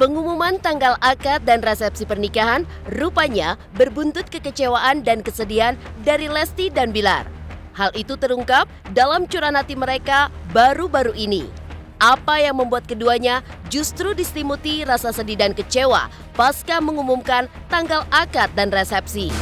Pengumuman tanggal akad dan resepsi pernikahan rupanya berbuntut kekecewaan dan kesedihan dari Lesti dan Bilar. Hal itu terungkap dalam curahan hati mereka baru-baru ini. Apa yang membuat keduanya justru diselimuti rasa sedih dan kecewa pasca mengumumkan tanggal akad dan resepsi.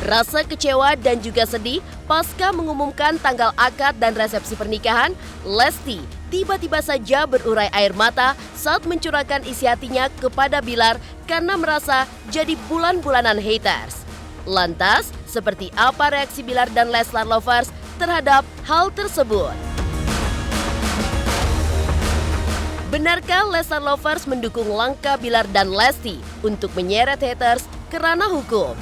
Rasa kecewa dan juga sedih pasca mengumumkan tanggal akad dan resepsi pernikahan, Lesti tiba-tiba saja berurai air mata saat mencurahkan isi hatinya kepada Bilar karena merasa jadi bulan-bulanan haters. Lantas, seperti apa reaksi Bilar dan Leslar Lovers terhadap hal tersebut? Benarkah Leslar Lovers mendukung langkah Bilar dan Lesti untuk menyeret haters ke ranah hukum?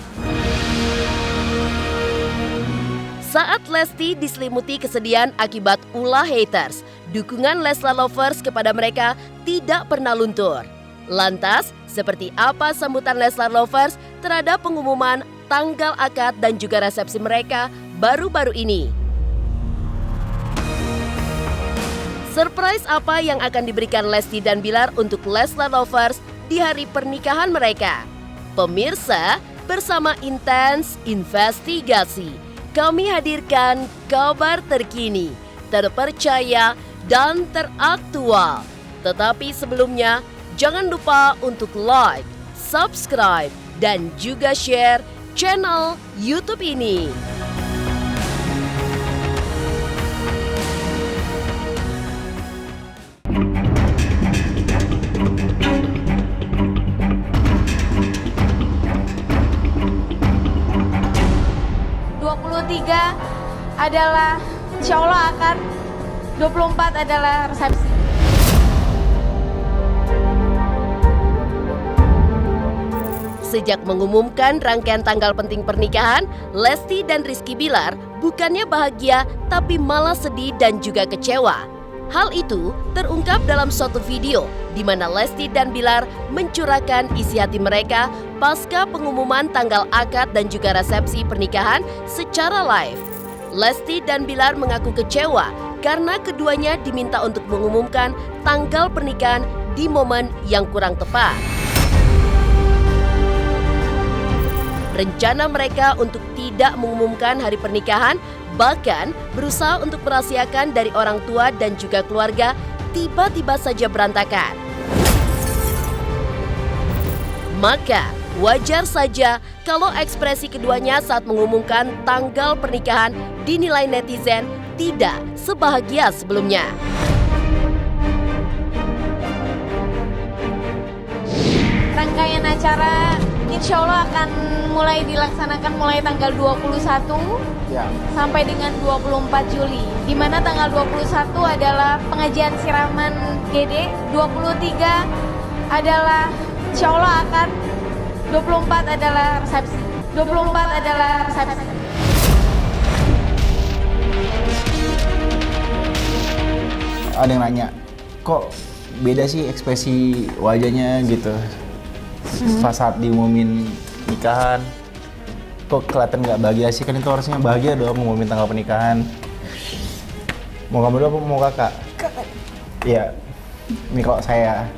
Saat Lesti diselimuti kesedihan akibat ulah haters, dukungan Leslar Lovers kepada mereka tidak pernah luntur. Lantas, seperti apa sambutan Leslar Lovers terhadap pengumuman tanggal akad dan juga resepsi mereka baru-baru ini? Surprise apa yang akan diberikan Lesti dan Bilar untuk Leslar Lovers di hari pernikahan mereka? Pemirsa, bersama Intens Investigasi, kami hadirkan kabar terkini, terpercaya, dan teraktual. Tetapi sebelumnya, jangan lupa untuk like, subscribe, dan juga share channel YouTube ini. Adalah insya Allah akad, 24 adalah resepsi. Sejak mengumumkan rangkaian tanggal penting pernikahan, Lesti dan Rizky Bilar bukannya bahagia tapi malah sedih dan juga kecewa. Hal itu terungkap dalam suatu video di mana Lesti dan Bilar mencurahkan isi hati mereka pasca pengumuman tanggal akad dan juga resepsi pernikahan secara live. Lesti dan Bilar mengaku kecewa karena keduanya diminta untuk mengumumkan tanggal pernikahan di momen yang kurang tepat. Rencana mereka untuk tidak mengumumkan hari pernikahan, bahkan berusaha untuk merahasiakan dari orang tua dan juga keluarga, tiba-tiba saja berantakan. Maka, wajar saja kalau ekspresi keduanya saat mengumumkan tanggal pernikahan dinilai netizen tidak sebahagia sebelumnya. Rangkaian acara insya Allah akan mulai dilaksanakan mulai tanggal 21 sampai dengan 24 Juli. Di mana tanggal 21 adalah pengajian siraman GD, 23 adalah insya Allah akad, 24 adalah resepsi. 24 adalah resepsi. Ada yang nanya, kok beda sih ekspresi wajahnya gitu pas saat diumumin nikahan, kok kelihatan nggak bahagia sih? Kan itu harusnya bahagia dong ngumumin tanggal pernikahan. Mau kamu dulu apa mau kakak? Kakak. Iya, ini kalau saya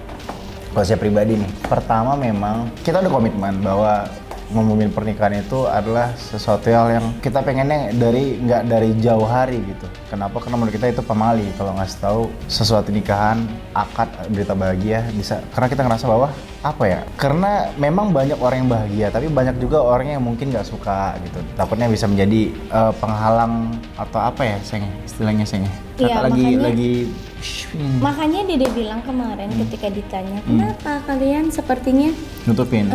pribadi nih, pertama memang kita ada komitmen bahwa ngumumin pernikahan itu adalah sesuatu hal yang kita pengennya nggak dari jauh hari gitu. Kenapa? Karena menurut kita itu pamali kalau ngasih tahu sesuatu nikahan, akad, berita bahagia bisa. Karena kita ngerasa bahwa apa ya? Karena memang banyak orang yang bahagia, tapi banyak juga orang yang mungkin nggak suka gitu. Takutnya bisa menjadi penghalang atau apa ya, istilahnya Iya, makanya Dede bilang kemarin ketika ditanya kenapa kalian sepertinya nutupin.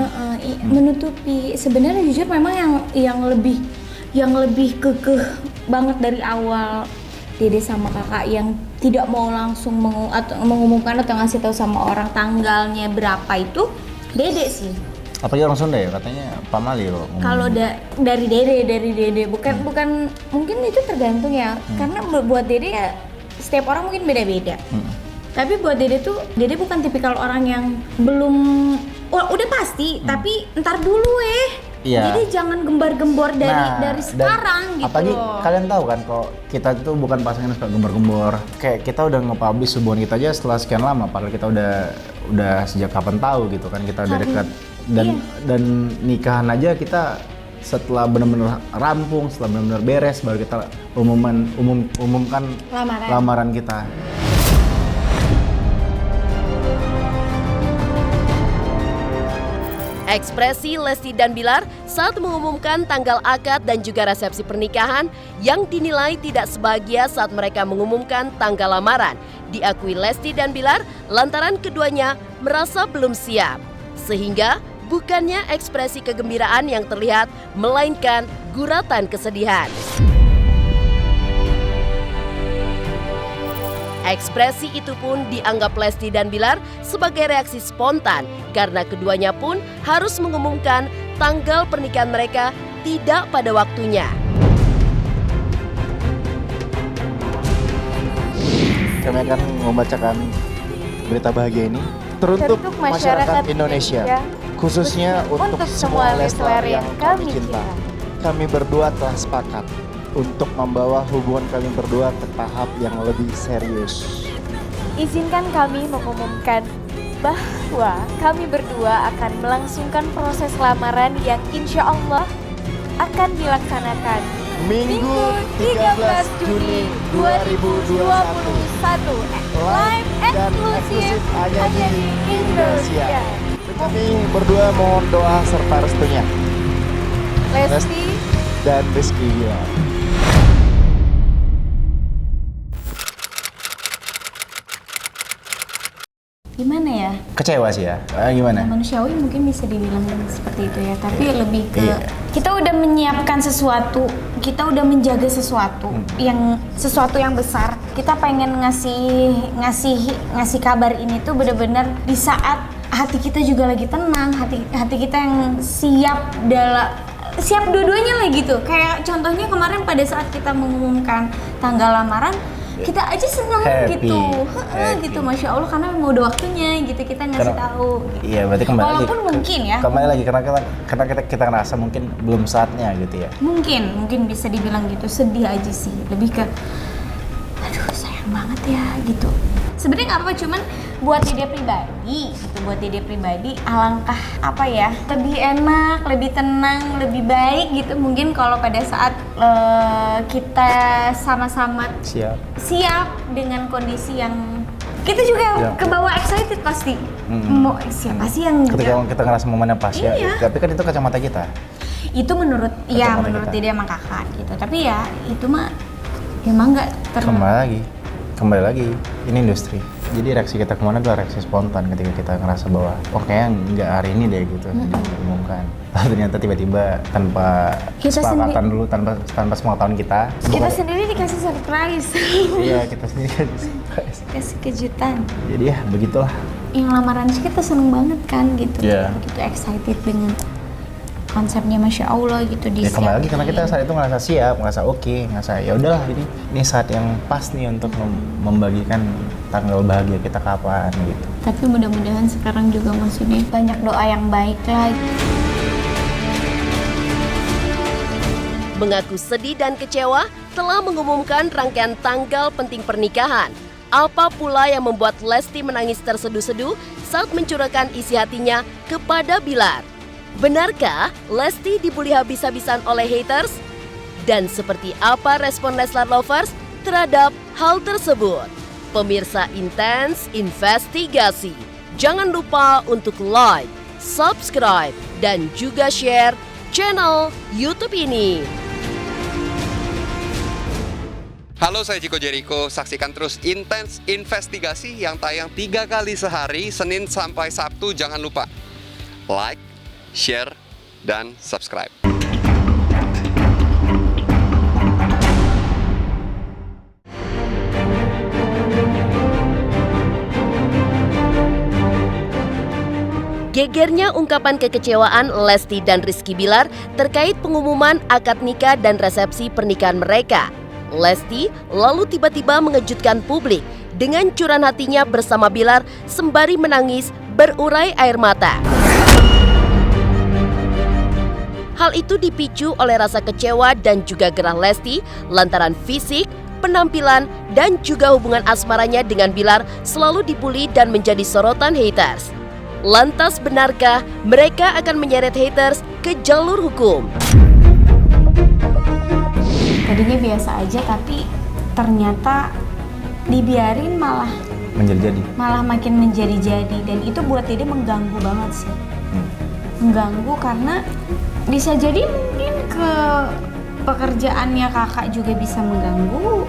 Menutupi. Sebenarnya jujur memang yang lebih kekeh banget dari awal Dede sama kakak yang tidak mau langsung mengumumkan atau ngasih tahu sama orang tanggalnya berapa itu Dede sih. Apalagi orang Sunda ya katanya pamali loh. Kalau dari Dede bukan mungkin itu tergantung ya. Karena buat Dede ya setiap orang mungkin beda-beda. Tapi buat Dede bukan tipikal orang yang belum udah pasti tapi ntar dulu Iya. Jadi jangan gembar-gembor dari sekarang gitu apalagi loh. kalian tahu kan kalau kita itu bukan pasangan yang suka gembar-gembor. Kayak kita udah nge-publish hubungan kita aja setelah sekian lama, padahal kita udah sejak kapan tahu gitu kan, kita udah dekat dan nikahan aja kita setelah benar-benar rampung, setelah benar-benar beres baru kita umumkan lamaran kita. Ekspresi Lesti dan Bilar saat mengumumkan tanggal akad dan juga resepsi pernikahan yang dinilai tidak sebahagia saat mereka mengumumkan tanggal lamaran diakui Lesti dan Bilar lantaran keduanya merasa belum siap. Sehingga bukannya ekspresi kegembiraan yang terlihat, melainkan guratan kesedihan. Ekspresi itu pun dianggap Lesti dan Bilar sebagai reaksi spontan karena keduanya pun harus mengumumkan tanggal pernikahan mereka tidak pada waktunya. Kami akan membacakan berita bahagia ini teruntuk masyarakat Indonesia, khususnya untuk semua Leslar yang kami cinta. Kami berdua telah sepakat untuk membawa hubungan kami berdua ke tahap yang lebih serius. Izinkan kami mengumumkan bahwa kami berdua akan melangsungkan proses lamaran yang insya Allah akan dilaksanakan Minggu 13 Juni 2021 live eksklusif hanya di Indonesia. Kami berdua mohon doa serta restunya. Lesti Dan Rizky Bilar. Gimana ya? Kecewa sih ya. Gimana? Manusiawi mungkin bisa dibilang seperti itu ya, tapi lebih ke Iya. kita udah menyiapkan sesuatu, kita udah menjaga sesuatu yang besar. Kita pengen ngasih kabar ini tuh benar-benar di saat hati kita juga lagi tenang, hati kita yang siap dua-duanya lah gitu. Kayak contohnya kemarin pada saat kita mengumumkan tanggal lamaran, kita aja seneng gitu, gitu, masya Allah, karena mau udah waktunya gitu kita ngasih tahu. Gitu. Iya, berarti kembali lagi. Walaupun mungkin ya. Kembali lagi karena kita ngerasa mungkin belum saatnya gitu ya. Mungkin bisa dibilang gitu, sedih aja sih, lebih ke, aduh sayang banget ya gitu. Sebenarnya nggak apa-apa, cuman buat diri pribadi, alangkah apa ya, lebih enak, lebih tenang, lebih baik gitu. Mungkin kalau pada saat kita sama-sama siap dengan kondisi yang kita juga kebawa excited pasti. Mau siapa sih yang ketika kita ngerasa momennya pas ya. Tapi kan itu kacamata kita. Itu menurut dia sama kakak gitu. Tapi ya itu mah emang nggak Kembali lagi, ini industri. Jadi reaksi kita kemana adalah reaksi spontan ketika kita ngerasa bahwa kayaknya nggak hari ini deh gitu diumumkan. Lalu ternyata tiba-tiba tanpa kesepakatan dulu, tanpa sepengetahuan kita sendiri dikasih surprise. Iya, kita sendiri dikasih surprise. Kasih kejutan. Jadi ya begitulah. Yang lamaran sih kita seneng banget kan gitu. Iya. Begitu excited dengan konsepnya, masya Allah gitu. Ya kembali lagi karena kita saat itu ngerasa siap, ngerasa oke, ngerasa ya udahlah ini saat yang pas nih untuk membagikan tanggal bahagia kita kapan gitu. Tapi mudah-mudahan sekarang juga maksudnya banyak doa yang baik lah. Mengaku sedih dan kecewa telah mengumumkan rangkaian tanggal penting pernikahan. Apa pula yang membuat Lesti menangis terseduh-seduh saat mencurahkan isi hatinya kepada Bilar? Benarkah Lesti dibully habis-habisan oleh haters? Dan seperti apa respon Leslar Lovers terhadap hal tersebut? Pemirsa Intens Investigasi, jangan lupa untuk like, subscribe, dan juga share channel YouTube ini. Halo, saya Chico Jericho. Saksikan terus Intens Investigasi yang tayang 3 kali sehari, Senin sampai Sabtu. Jangan lupa like, share, dan subscribe. Gegernya ungkapan kekecewaan Lesti dan Rizky Bilar terkait pengumuman akad nikah dan resepsi pernikahan mereka. Lesti lalu tiba-tiba mengejutkan publik dengan curahan hatinya bersama Bilar sembari menangis berurai air mata. Hal itu dipicu oleh rasa kecewa dan juga gerah Lesti lantaran fisik, penampilan, dan juga hubungan asmaranya dengan Bilar selalu dibully dan menjadi sorotan haters. Lantas benarkah mereka akan menyeret haters ke jalur hukum? Tadinya biasa aja tapi ternyata dibiarin malah makin menjadi-jadi, dan itu buat Dede mengganggu banget sih. Mengganggu karena bisa jadi mungkin ke pekerjaannya kakak juga bisa mengganggu,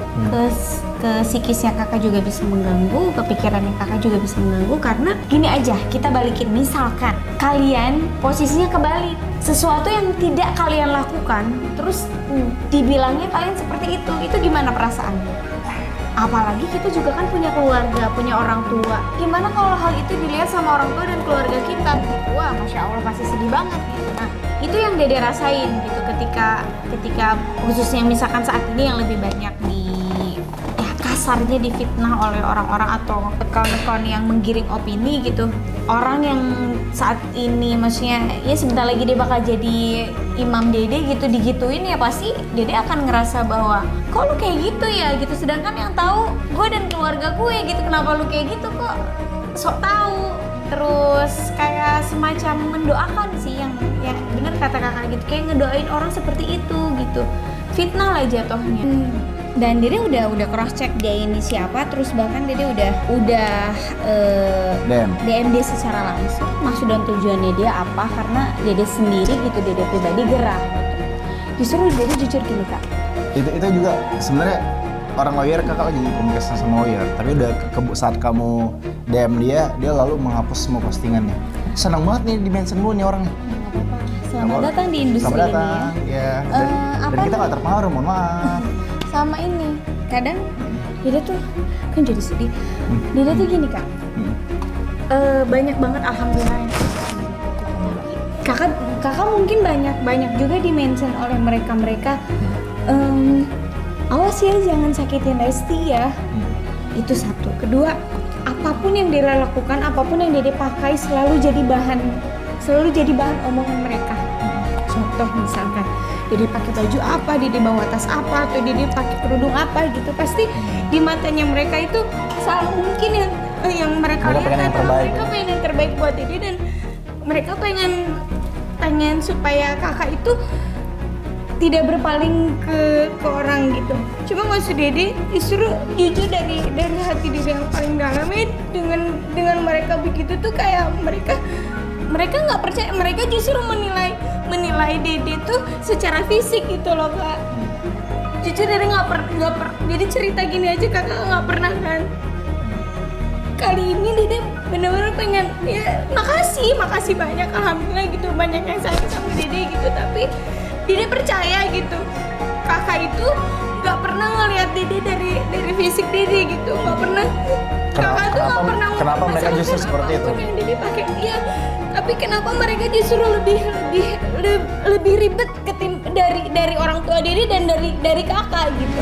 ke psikisnya kakak juga bisa mengganggu, ke pikirannya kakak juga bisa mengganggu. Karena gini aja, kita balikin, misalkan kalian posisinya kebalik, sesuatu yang tidak kalian lakukan terus dibilangnya kalian seperti itu gimana perasaannya? Apalagi kita juga kan punya keluarga, punya orang tua. Gimana kalau hal itu dilihat sama orang tua dan keluarga kita? Wah, Masya Allah pasti sedih banget gitu. Nah, itu yang Dede rasain gitu ketika khususnya misalkan saat ini yang lebih banyak kasarnya difitnah oleh orang-orang atau kawan-kawan yang menggiring opini gitu. Orang yang saat ini maksudnya ya sebentar lagi dia bakal jadi imam Dede gitu, digituin ya pasti Dede akan ngerasa bahwa kok lu kayak gitu ya gitu, sedangkan yang tahu gue dan keluarga gue gitu, kenapa lu kayak gitu kok sok tahu. Terus kayak semacam mendoakan sih, yang bener kata kakak gitu, kayak ngedoain orang seperti itu gitu, fitnah lah jatuhnya. Dan Dede udah cross check dia ini siapa, terus bahkan Dede udah DM dia secara langsung maksud dan tujuannya dia apa, karena Dede sendiri gitu, Dede pribadi gerah gitu. Justru Dede jujur gini kak, itu juga sebenarnya orang lawyer, kakak lagi komunikasi sama lawyer, tapi udah saat kamu DM dia lalu menghapus semua postingannya. Senang banget nih di-mention mulu nih orang nih. Selamat datang di industri selamat ini datang, ya. Dan kita gak terpengaruh, mohon maaf. Sama ini, kadang Dede tuh kan jadi sedih. Dede tuh gini kak, banyak banget alhamdulillah. Kakak mungkin banyak juga di-mention oleh mereka. Awas ya jangan sakitin Lesti ya. Itu satu. Kedua, apapun yang Dede lakukan, apapun yang Dede pakai selalu jadi bahan omongan mereka. Contoh misalkan Dede pakai baju apa, Dede bawa tas apa, atau Dede pakai kerudung apa gitu, pasti di matanya mereka itu selalu mungkin yang mereka lihat adalah mereka pengen yang terbaik buat Dede, dan mereka pengen supaya kakak itu tidak berpaling ke orang gitu. Cuma maksud Dede justru jujur dari hati Dede yang paling dalam dengan mereka begitu tuh kayak mereka nggak percaya, mereka justru menilai Dede tuh secara fisik gitu loh kak. Jujur Dede nggak pernah Dede cerita gini aja, kakak nggak pernah kan. Kali ini Dede benar-benar pengen ya makasih banyak, alhamdulillah gitu, banyak yang sayang sama Dede gitu, tapi Dede percaya gitu kakak itu nggak pernah ngelihat Dede dari fisik Dede gitu, nggak pernah. Kakak tuh nggak pernah. Kenapa mereka justru seperti itu? Yang Dede pakai dia, tapi kenapa mereka justru lebih ribet dari orang tua Dede dan dari kakak gitu.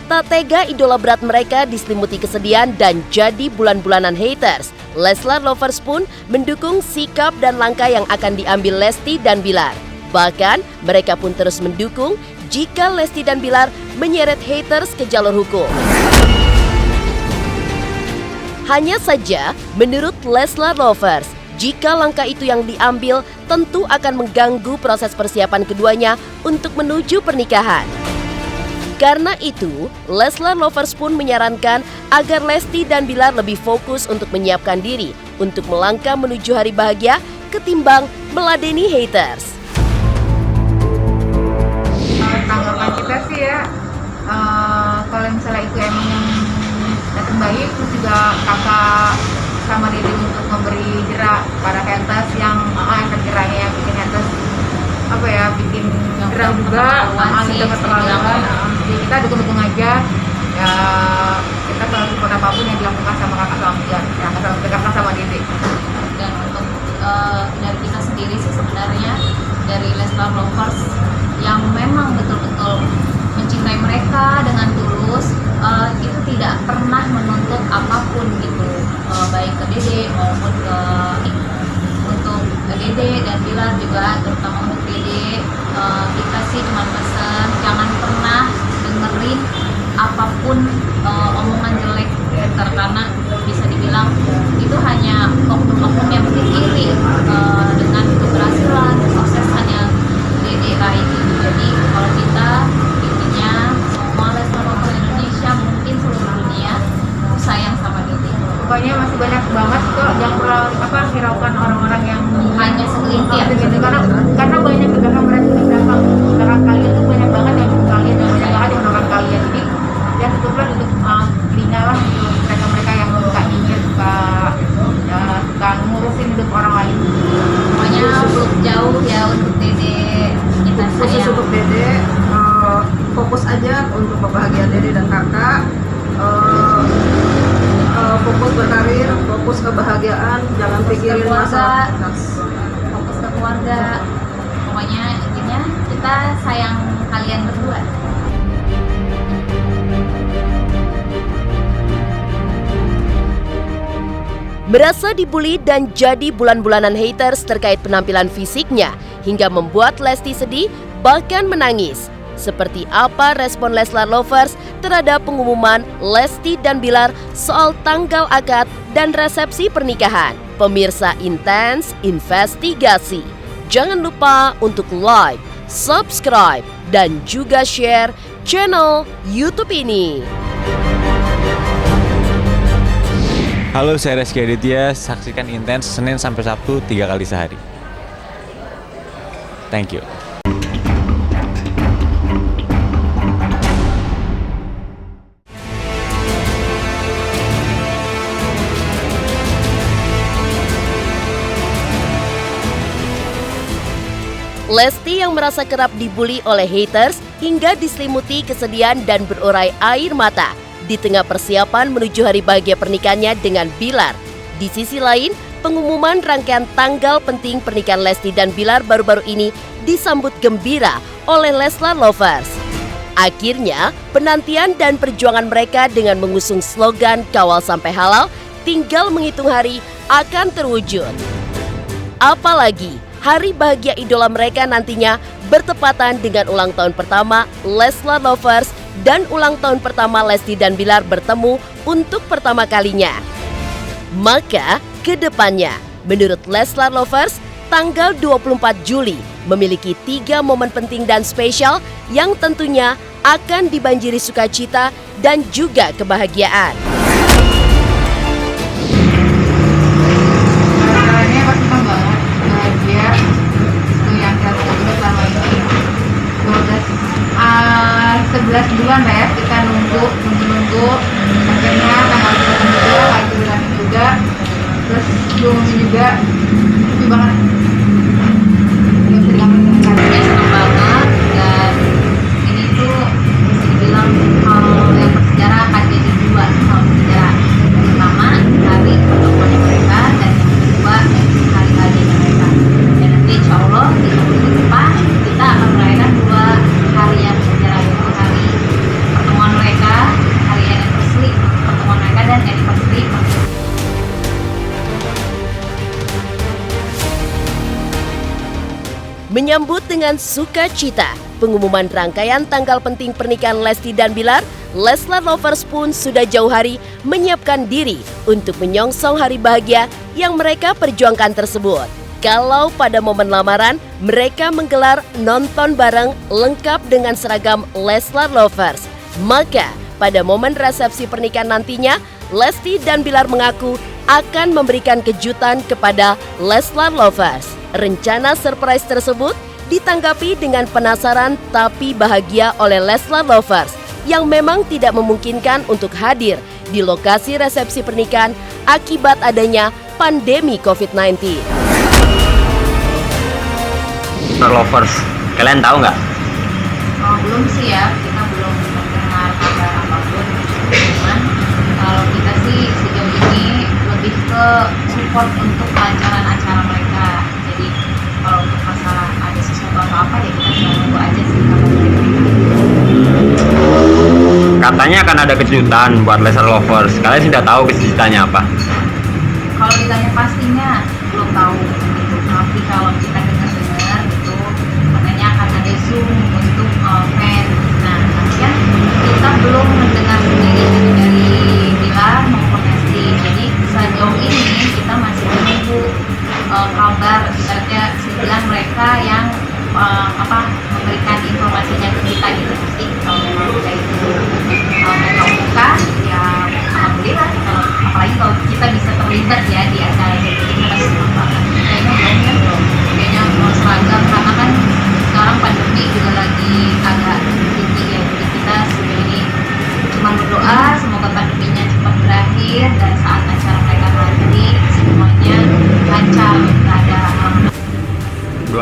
Tak tega idola berat mereka diselimuti kesedihan dan jadi bulan-bulanan haters, Leslar Lovers pun mendukung sikap dan langkah yang akan diambil Lesti dan Bilar. Bahkan mereka pun terus mendukung jika Lesti dan Bilar menyeret haters ke jalur hukum. Hanya saja, menurut Leslar Lovers, jika langkah itu yang diambil tentu akan mengganggu proses persiapan keduanya untuk menuju pernikahan. Karena itu, Leslar Lovers pun menyarankan agar Lesti dan Bilar lebih fokus untuk menyiapkan diri untuk melangkah menuju hari bahagia ketimbang meladeni haters. Tanggapan kita sih ya, kalau misalnya itu emang yang terbaik, terus juga kakak sama Dede untuk memberi jerak pada haters yang tergeranya, yang bikin haters bikin gerah juga, gitu keterlaluan. Jadi kita dukung aja ya, kita selalu support apapun yang dilakukan sama kakak sama Bilar, kakak sama Dede. Dan untuk dari kita sendiri sih sebenarnya dari Leslar Lovers yang memang betul-betul mencintai mereka dengan tulus, itu tidak pernah menuntut apapun gitu, baik ke Dede maupun ke untuk apapun omongan jelek Twitter, karena bisa dibilang itu hanya oknum-oknum yang mungkin iri dengan keberhasilan kesuksesannya Dede Raih. Jadi kalau kita intinya semua Leslar Lovers Indonesia, mungkin seluruh dunia sayang sama Dede. Pokoknya masih banyak banget kok yang hiraukan orang-orang yang Hanya segelintir. gitu, karena banyak di belakang mereka, di belakang kalian tuh banyak banget yang dukung kalian, dan banyak banget yang mendoakan kalian. Jadi ya tutuplah untuk telinga lah untuk mereka-mereka yang suka nyinyir, suka ngurusin hidup orang lain. Pokoknya belum jauh ya untuk Dede, kita Khusus sayang. untuk Dede, fokus aja untuk kebahagiaan Dede dan kakak. Fokus berkarir, fokus kebahagiaan, jangan pikirin masalah. Fokus ke keluarga. Pokoknya intinya kita sayang kalian berdua. Merasa dibully dan jadi bulan-bulanan haters terkait penampilan fisiknya hingga membuat Lesti sedih bahkan menangis. Seperti apa respon Leslar Lovers terhadap pengumuman Lesti dan Bilar soal tanggal akad dan resepsi pernikahan? Pemirsa Intens Investigasi, jangan lupa untuk like, subscribe, dan juga share channel YouTube ini. Halo, saya Reski Aditya. Saksikan Intens Senin sampai Sabtu 3 kali sehari. Thank you. Lesti yang merasa kerap dibully oleh haters hingga diselimuti kesedihan dan berurai air mata di tengah persiapan menuju hari bahagia pernikahannya dengan Bilar. Di sisi lain, pengumuman rangkaian tanggal penting pernikahan Lesti dan Bilar baru-baru ini disambut gembira oleh Leslar Lovers. Akhirnya, penantian dan perjuangan mereka dengan mengusung slogan "Kawal Sampai Halal" tinggal menghitung hari akan terwujud. Apalagi, hari bahagia idola mereka nantinya bertepatan dengan ulang tahun pertama Leslar Lovers dan ulang tahun pertama Lesti dan Bilar bertemu untuk pertama kalinya. Maka, ke depannya, menurut Leslar Lovers, tanggal 24 Juli memiliki 3 momen penting dan spesial yang tentunya akan dibanjiri sukacita dan juga kebahagiaan. Caranya pasti banget bahagia, itu yang kita tunggu selama ini 11 bulan lah ya, kita nunggu akhirnya tanggal 22 hari bulan juga, terus belum juga happy banget. Ya, senang banget, dan ini tuh bisa dibilang hal yang bersejarah akan jadi 2 hal bersejarah. Yang pertama, hari pertemuannya mereka, dan yang kedua, hari bahagianya mereka. Dan nanti insya Allah di tahun depan kita akan merayakan 2 hari yang bersejarah, yaitu hari pertemuan mereka, hari anniversary pertemuan mereka, dan anniversary Menyambut dengan sukacita pengumuman rangkaian tanggal penting pernikahan Lesti dan Bilar, Leslar Lovers pun sudah jauh hari menyiapkan diri untuk menyongsong hari bahagia yang mereka perjuangkan tersebut. Kalau pada momen lamaran, mereka menggelar nonton bareng lengkap dengan seragam Leslar Lovers. Maka, pada momen resepsi pernikahan nantinya, Lesti dan Bilar mengaku akan memberikan kejutan kepada Leslar Lovers. Rencana surprise tersebut ditanggapi dengan penasaran tapi bahagia oleh Leslar Lovers yang memang tidak memungkinkan untuk hadir di lokasi resepsi pernikahan akibat adanya pandemi COVID-19. Leslar Lovers, kalian tahu nggak? belum sih ya, kita belum mendengar kabar apapun. Cuman kalau kita sih sejauh ini lebih ke support untuk kelancaran acara mereka. Jadi kalau untuk masalah ada sesuatu atau apa ya kita tinggal nunggu aja sih kabar mereka. Katanya akan ada kejutan buat Leslar Lovers. Kalian sudah tahu kejutannya apa? Kalau ditanya pastinya belum tahu gitu. Tapi kalau kita dengar gitu katanya akan ada Zoom untuk fans. Nah, tapi kan kita belum mendengar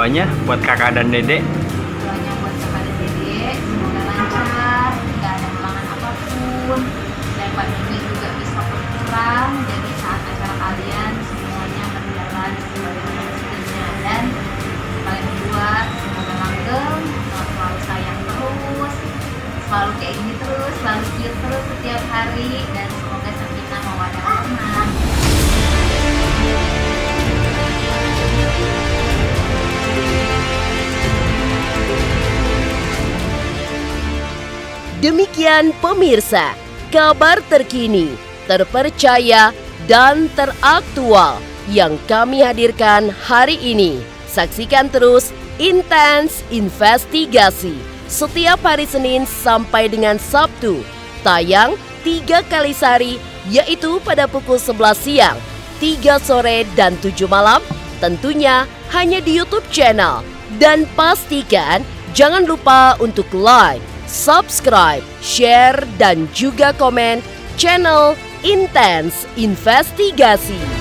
Doanya buat kakak dan dedek. Doanya buat kakak dan dedek, semoga lancar, nggak ada halangan apapun, dan pandemi juga bisa berkurang. Jadi saat acara kalian semuanya berjalan sesuai dengan mestinya. Dan kalian berdua semoga langgeng, selalu sayang terus, selalu kayak gini terus, selalu cute terus setiap hari, dan semoga sakinah mawaddah warahmah. Demikian pemirsa, kabar terkini, terpercaya, dan teraktual yang kami hadirkan hari ini. Saksikan terus Intens Investigasi setiap hari Senin sampai dengan Sabtu. Tayang 3 kali sehari, yaitu pada pukul 11 siang, 3 sore, dan 7 malam. Tentunya hanya di YouTube channel. Dan pastikan jangan lupa untuk like, subscribe, share, dan juga komen channel Intens Investigasi.